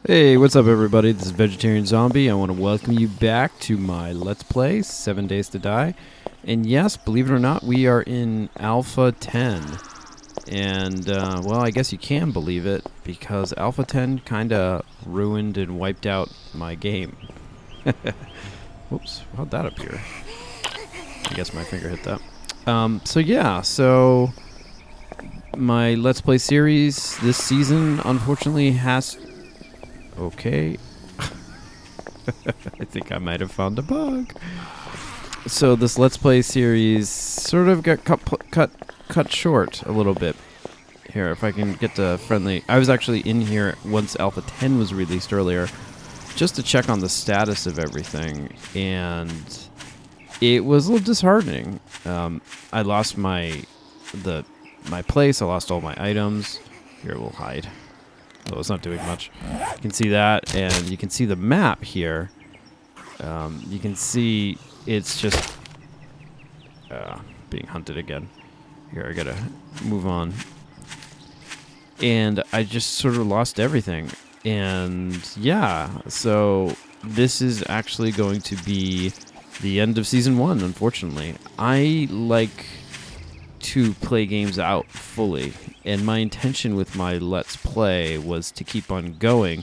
Hey, what's up everybody? This is Vegetarian Zombie. I want to welcome you back to my Let's Play, 7 Days to Die. And yes, believe it or not, we are in Alpha 10. And, well, I guess you can believe it, because Alpha 10 kinda ruined and wiped out my game. Whoops, how'd that appear? I guess my finger hit that. So my Let's Play series this season, unfortunately, has... Okay. I think I might have found a bug. So this Let's Play series sort of got cut short a little bit. Here, if I can get to friendly... I was actually in here once Alpha 10 was released earlier, just to check on the status of everything, and it was a little disheartening. I lost my place, I lost all my items. Here, we'll hide. So it's not doing much. You can see that, and you can see the map here. You can see it's just being hunted again. Here, I gotta move on. And I just sort of lost everything. And yeah, so this is actually going to be the end of Season 1, unfortunately. I like to play games out fully, and my intention with my Let's Play was to keep on going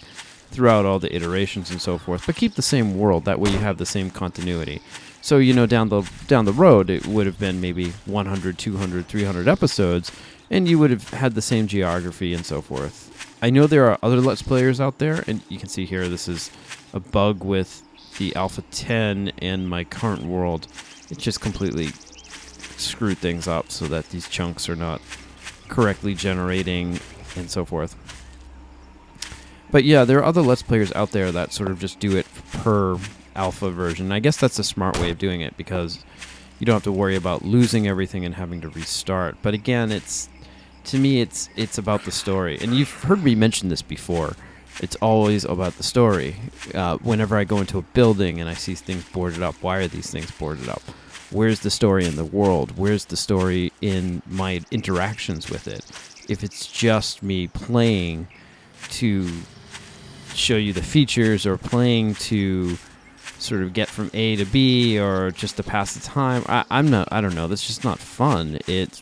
throughout all the iterations and so forth, but keep the same world. That way you have the same continuity. So, you know, down the road, it would have been maybe 100, 200, 300 episodes, and you would have had the same geography and so forth. I know there are other Let's Players out there, and you can see here this is a bug with the Alpha 10 and my current world. It just completely screwed things up so that these chunks are not correctly generating and so forth. But yeah, there are other Let's Players out there that sort of just do it per alpha version. I guess that's a smart way of doing it, because you don't have to worry about losing everything and having to restart. But again, to me it's about the story. And you've heard me mention this before. It's always about the story. Whenever I go into a building and I see things boarded up, why are these things boarded up? Where's the story in the world? Where's the story in my interactions with it? If it's just me playing to show you the features, or playing to sort of get from A to B, or just to pass the time, I don't know, that's just not fun.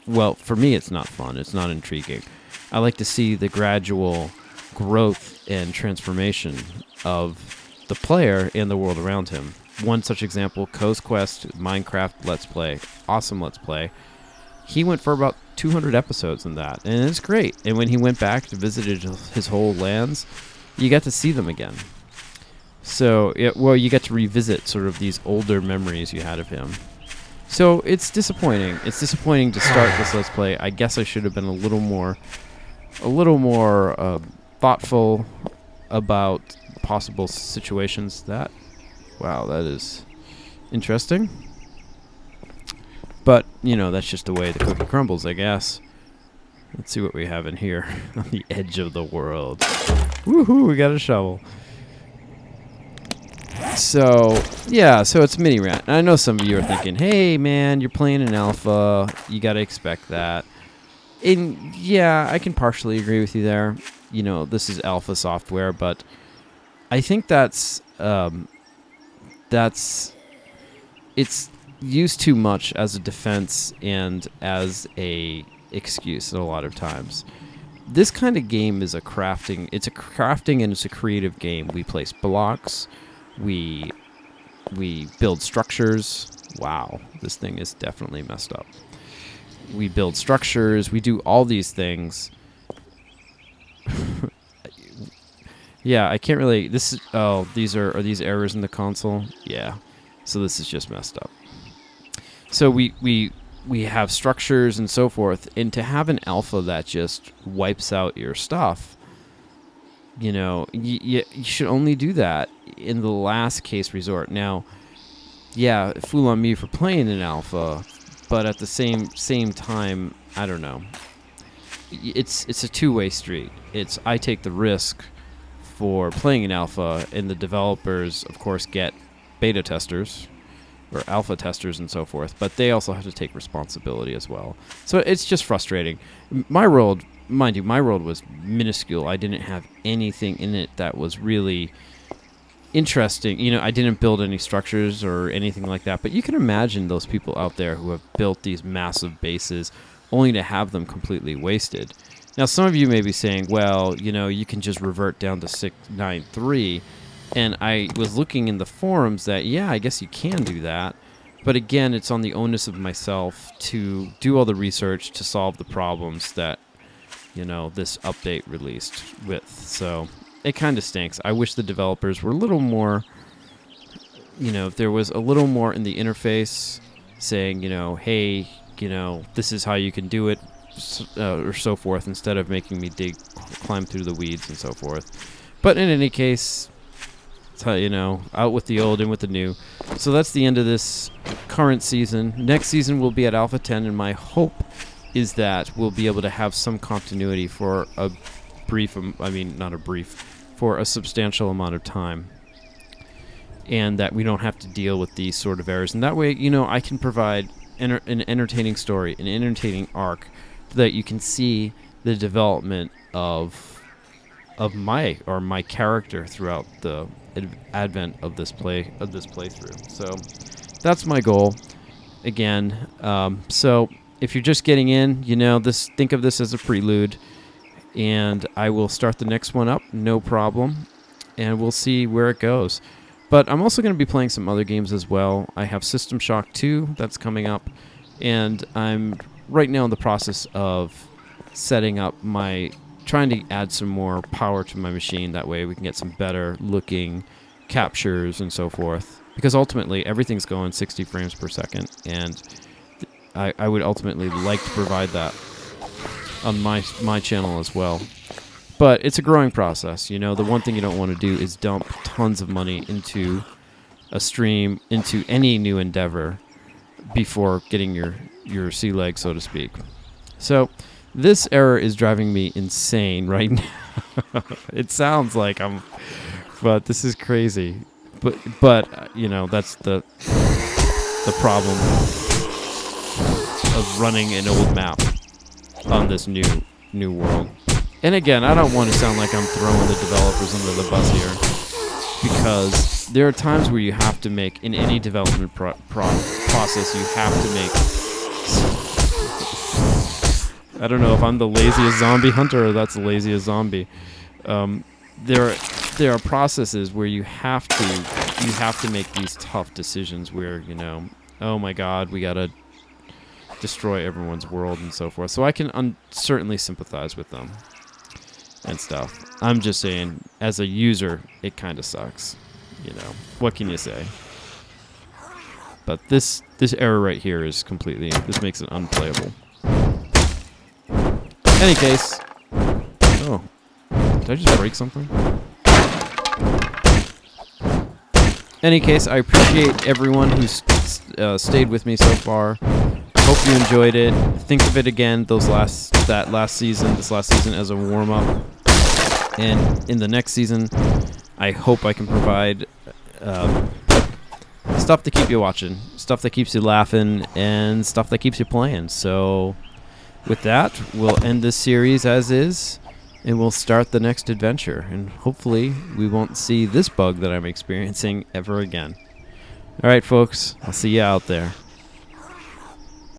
Well, for me it's not fun. It's not intriguing. I like to see the gradual growth and transformation of the player and the world around him. One such example, Coast Quest Minecraft Let's Play. Awesome Let's Play. He went for about 200 episodes in that, and it's great. And when he went back to visit his whole lands, you got to see them again. So, you get to revisit sort of these older memories you had of him. So it's disappointing. It's disappointing to start this Let's Play. I guess I should have been a little more thoughtful about possible situations. Wow, that is interesting. But, you know, that's just the way the cookie crumbles, I guess. Let's see what we have in here. On the edge of the world. Woohoo, we got a shovel. So, yeah, so it's mini rant. And I know some of you are thinking, hey, man, you're playing in alpha. You got to expect that. And, yeah, I can partially agree with you there. You know, this is alpha software, but I think it's used too much as a defense and as a excuse a lot of times. This kind of game is it's a crafting and it's a creative game. We place blocks, we build structures. Wow, this thing is definitely messed up. We build structures, we do all these things. Yeah, I can't really... are these errors in the console? Yeah. So this is just messed up. So we have structures and so forth, and to have an alpha that just wipes out your stuff, you know, you should only do that in the last case resort. Now, yeah, fool on me for playing an alpha, but at the same time, I don't know. It's a two-way street. I take the risk for playing an alpha, and the developers, of course, get beta testers or alpha testers and so forth, but they also have to take responsibility as well. So it's just frustrating. My world mind you, my world was minuscule. I didn't have anything in it that was really interesting. I didn't build any structures or anything like that, but you can imagine those people out there who have built these massive bases only to have them completely wasted. Now, some of you may be saying, well, you can just revert down to 693, and I was looking in the forums that, yeah, I guess you can do that, but again, it's on the onus of myself to do all the research to solve the problems that, this update released with. So it kind of stinks. I wish the developers were a little more, if there was a little more in the interface saying, hey, this is how you can do it, or so forth, instead of making me climb through the weeds and so forth. But in any case, out with the old, in with the new. So that's the end of this current season. Next season we'll be at Alpha 10, and my hope is that we'll be able to have some continuity for a for a substantial amount of time, and that we don't have to deal with these sort of errors. And that way, I can provide an entertaining story, an entertaining arc, that you can see the development of my character throughout the advent of this playthrough. So that's my goal. Again, so if you're just getting in, think of this as a prelude, and I will start the next one up, no problem, and we'll see where it goes. But I'm also going to be playing some other games as well. I have System Shock 2 that's coming up, and I'm right now in the process of setting up trying to add some more power to my machine. That way we can get some better looking captures and so forth. Because ultimately everything's going 60 frames per second, and I would ultimately like to provide that on my channel as well. But it's a growing process. The one thing you don't want to do is dump tons of money into a stream, into any new endeavor, before getting your sea legs, so to speak. So this error is driving me insane right now. It sounds like but this is crazy. But that's the problem of running an old map on this new world. And again, I don't want to sound like I'm throwing the developers under the bus here, because there are times where you have to make, in any development process, you have to make... I don't know if I'm the laziest zombie hunter or that's the laziest zombie. There are processes where you have to make these tough decisions where, oh my god, we gotta destroy everyone's world and so forth. So I can certainly sympathize with them and stuff. I'm just saying, as a user, it kind of sucks. What can you say? But this error right here is this makes it unplayable. Any case, oh, did I just break something? Any case, I appreciate everyone who's stayed with me so far. Hope you enjoyed it. Think of it again, this last season as a warm-up. And in the next season, I hope I can provide stuff to keep you watching, stuff that keeps you laughing, and stuff that keeps you playing. So with that, we'll end this series as is, and we'll start the next adventure. And hopefully we won't see this bug that I'm experiencing ever again. All right, folks, I'll see you out there.